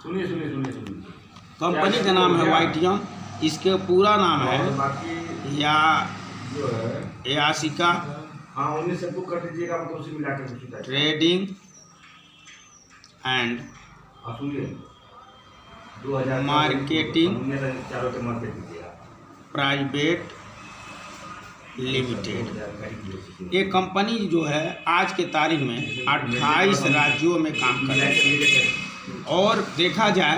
सुनिए सुनिए सुनिए सुनिए, कंपनी का नाम है वाइटियम, इसके पूरा नाम है या जो है यासिका हाँ 19 से बुक कर दीजिएगा, मतलब उसी मिला के पूछता है। ट्रेडिंग एंड आप सुनिए 2000 मार्केटिंग चारों के मार्केट दीजिएगा प्राइवेट लिमिटेड। ये कंपनी जो है आज के तारीख में 28 राज्यों में काम कर रही है और देखा जाए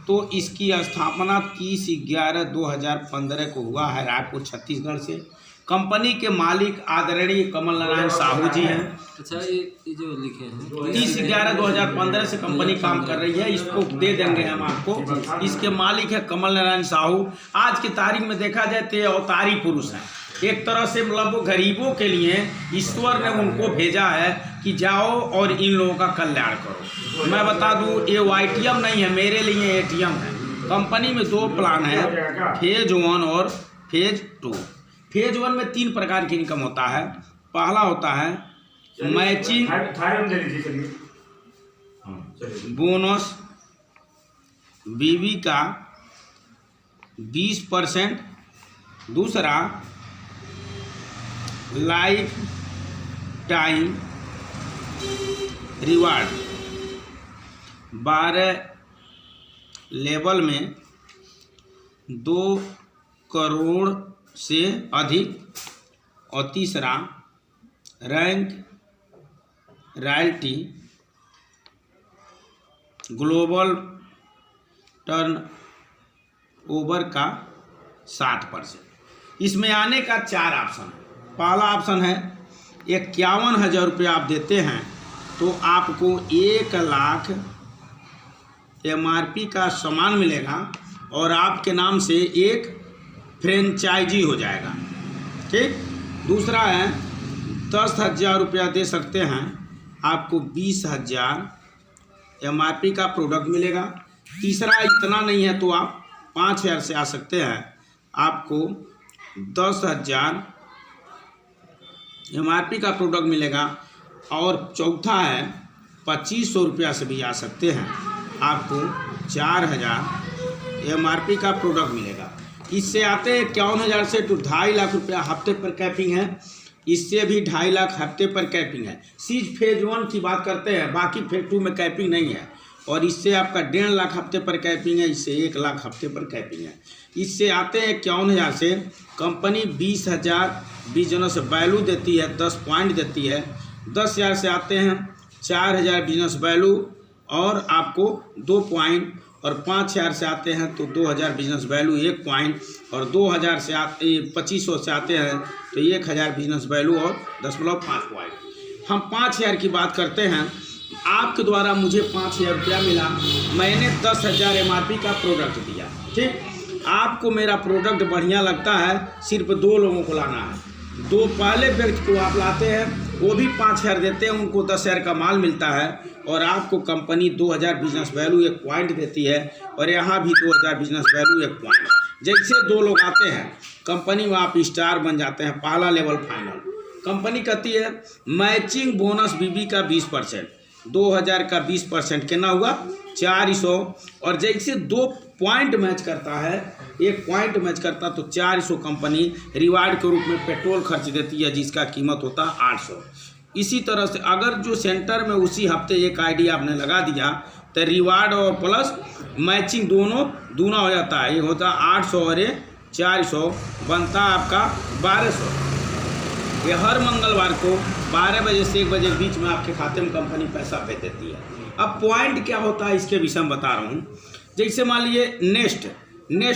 तो इसकी स्थापना 30/11/2015 को हुआ है रायपुर छत्तीसगढ़ से। कंपनी के मालिक आदरणीय कमल नारायण साहू जी हैं। अच्छा, ये जो लिखे हैं 30/11/2015 से कंपनी काम कर रही है, इसको दे देंगे हम आपको। इसके मालिक है कमल नारायण साहू। आज की तारीख में देखा जाए तो ये अवतारी पुरुष हैं। एक तरह से मतलब गरीबों के लिए ईश्वर ने उनको भेजा है कि जाओ और इन लोगों का कल्याण करो। मैं बता दूं ये वाइटियम नहीं है, मेरे लिए एटीएम है। कंपनी में 2 प्लान है, फेज 1 और फेज 2। फेज 1 में 3 प्रकार की इनकम होता है। पहला होता है मैचिंग बोनस बीवी का 20%। दूसरा लाइफ टाइम रिवार्ड 12 लेवल में 2 करोड़ से अधिक। और तीसरा rank royalty global turn over का 60%। इसमें आने का 4 ऑप्शन है। पहला ऑप्शन है 51,000 रुपये आप देते हैं तो आपको 1 लाख MRP का सामान मिलेगा और आपके नाम से एक फ्रेंचाइजी हो जाएगा। ठीक। दूसरा है 10,000 रुपया दे सकते हैं, आपको 20,000 MRP का प्रोडक्ट मिलेगा। तीसरा इतना नहीं है तो आप 5,000 से आ सकते हैं, आपको 10,000 MRP का प्रोडक्ट मिलेगा। और चौथा है 2,500 रुपया से भी आ सकते हैं, आपको 4,000 MRP का प्रोडक्ट मिलेगा। इससे आते हैं 51,000 से तो 2.5 लाख रुपया हफ्ते पर कैपिंग है। इससे भी 2.5 लाख हफ्ते पर कैपिंग है। सिर्फ फेज 1 की बात करते हैं, बाकी फेज 2 में कैपिंग नहीं है। और इससे आपका 1.5 लाख हफ्ते पर कैपिंग है, इससे 1 लाख हफ्ते पर कैपिंग है। इससे आते हैं 51,000 से कंपनी 20,000 बिजनेस वैल्यू देती है, 10 पॉइंट देती है। 10,000 से आते हैं 4,000 बिजनेस वैल्यू और आपको 2 पॉइंट। और 5,000 से आते हैं तो 2,000 बिजनेस वैल्यू 1 पॉइंट। और 2,000 से आते 2,500 से आते हैं तो 1,000 बिजनेस वैल्यू और 10.5 पॉइंट। हम 5,000 की बात करते हैं। आपके द्वारा मुझे 5,000 रुपया मिला, मैंने 10,000 MRP का प्रोडक्ट दिया। ठीक। आपको मेरा प्रोडक्ट बढ़िया लगता है, सिर्फ 2 लोगों को लाना है। 2 पहले व्यक्ति को आप लाते हैं, वो भी 5,000 देते हैं, उनको 10,000 का माल मिलता है। और आपको कंपनी 2,000 बिजनेस वैल्यू 1 पॉइंट देती है। और यहाँ भी 2,000 बिजनेस वैल्यू 1 पॉइंट। जैसे 2 लोग आते हैं कंपनी में, आप स्टार बन जाते हैं, पहला लेवल फाइनल। कंपनी कहती है मैचिंग बोनस बीबी का 20%, 2,000 का 20% कितना हुआ 400। और जैसे 2 पॉइंट मैच करता है, 1 पॉइंट मैच करता तो 400 कंपनी रिवार्ड के रूप में पेट्रोल खर्च देती है, जिसका कीमत होता है 800। इसी तरह से अगर जो सेंटर में उसी हफ्ते एक आईडी आपने लगा दिया तो रिवार्ड और प्लस मैचिंग दोनों दूना हो जाता है। ये होता है 800 और ये 400, बनता है आपका 1,200। ये हर मंगलवार को 12 बजे से 1 बजे के बीच में आपके खाते में कंपनी पैसा भेज देती है। अब पॉइंट क्या होता है इसके विषय में बता रहा हूँ। जैसे मान लीजिए नेक्स्ट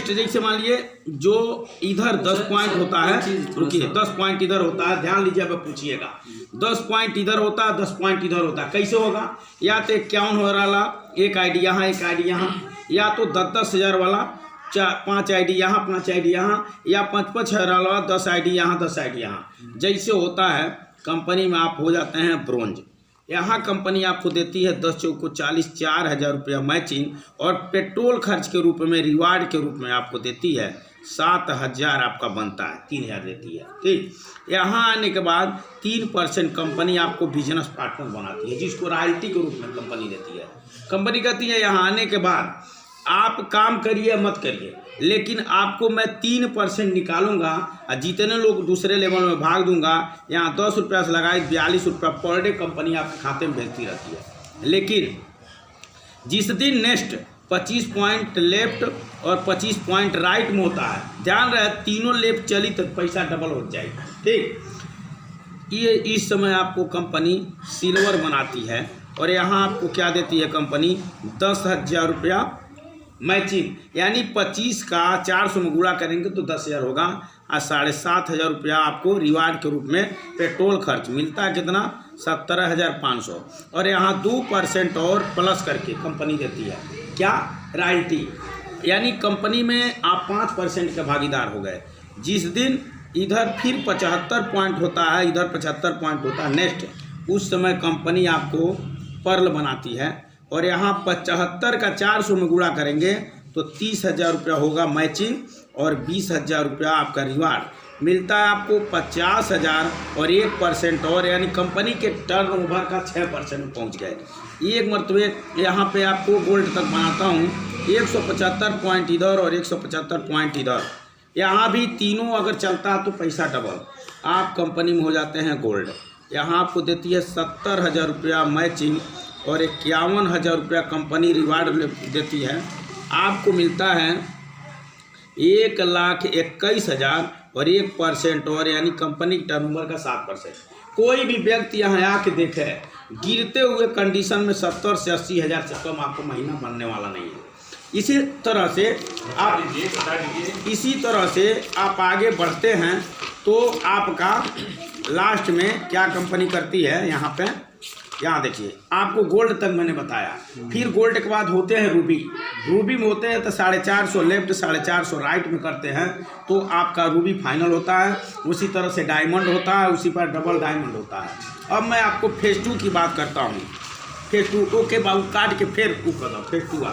जैसे मान लीजिए जो इधर 10 पॉइंट होता है, रुकिए 10 पॉइंट इधर होता है, ध्यान लीजिए, अब पूछिएगा 10 पॉइंट इधर होता है, 10 पॉइंट इधर होता है। कैसे होगा? या तो 51 हो रहा, एक आईडी यहाँ, एक आईडी यहाँ, या तो 10,000 वाला 5 आईडी यहाँ, 5 आईडी यहाँ, या 5 वाला 10 आईडी यहाँ, 10 आईडी यहाँ। जैसे होता है कंपनी में आप हो जाते हैं ब्रोंज। यहाँ कंपनी आपको देती है 10 चौको 40 4,000 रुपया मैचिंग, और पेट्रोल खर्च के रूप में रिवार्ड के रूप में आपको देती है 7,000 आपका बनता है, 3,000 देती है। ठीक। यहाँ आने के बाद 3% कंपनी आपको बिजनेस पार्टनर बनाती है, जिसको रॉयल्टी के रूप में कंपनी देती है। कंपनी कहती है यहाँ आने के बाद आप काम करिए मत करिए, लेकिन आपको मैं 3% निकालूंगा और जितने लोग दूसरे लेवल में भाग दूंगा। यहाँ 10 रुपया से लगाए 42 रुपया पर डे कंपनी आपके खाते में भेजती रहती है। लेकिन जिस दिन नेक्स्ट 25 पॉइंट लेफ्ट और 25 पॉइंट राइट में होता है, ध्यान रहे तीनों लेफ्ट चली तो पैसा डबल हो जाएगा। ठीक, ये इस समय आपको कंपनी सिल्वर बनाती है और यहाँ आपको क्या देती है कंपनी 10,000 रुपया मैचिंग, यानी 25 का 400 में गुणा करेंगे तो 10,000 होगा और 7,500 रुपया आपको रिवार्ड के रूप में पेट्रोल खर्च मिलता है। कितना? 17,500। और यहाँ 2% और प्लस करके कंपनी देती है क्या? रॉयल्टी, यानी कंपनी में आप 5% के भागीदार हो गए। जिस दिन इधर फिर 75 पॉइंट होता है, इधर 75 पॉइंट होता है नेक्स्ट, उस समय कंपनी आपको पर्ल बनाती है और यहाँ 75 का 400 में गुणा करेंगे तो 30,000 रुपया होगा मैचिंग और 20,000 रुपया आपका रिवार्ड मिलता है आपको। 50,000 और 1% और, यानी कंपनी के टर्नओवर का 6% में पहुँच गए। एक मरतबे यहाँ पे आपको गोल्ड तक बनाता हूँ, 175 पॉइंट इधर और 175 पॉइंट इधर, यहाँ भी तीनों अगर चलता है तो पैसा डबल, आप कंपनी में हो जाते हैं गोल्ड। यहाँ आपको देती है 70,000 रुपया मैचिंग और 51,000 रुपया कंपनी रिवार्ड देती है। आपको मिलता है 1,21,000 और 1% और, यानी कंपनी के टर्नओवर का 7%। कोई भी व्यक्ति यहाँ आके देखे गिरते हुए कंडीशन में 70 से 80,000 से कम आपको महीना बनने वाला नहीं है। इसी तरह से आप आगे बढ़ते हैं तो आपका लास्ट में क्या कंपनी करती है, यहाँ देखिए आपको गोल्ड तक मैंने बताया। फिर गोल्ड के बाद होते हैं रूबी। रूबी में होते हैं तो 450 लेफ्ट 450 राइट में करते हैं तो आपका रूबी फाइनल होता है। उसी तरह से डायमंड होता है, उसी पर डबल डायमंड होता है। अब मैं आपको फेज 2 की बात करता हूँ। फेज 2 ओके बाबू, काट के फिर फेज 2 आ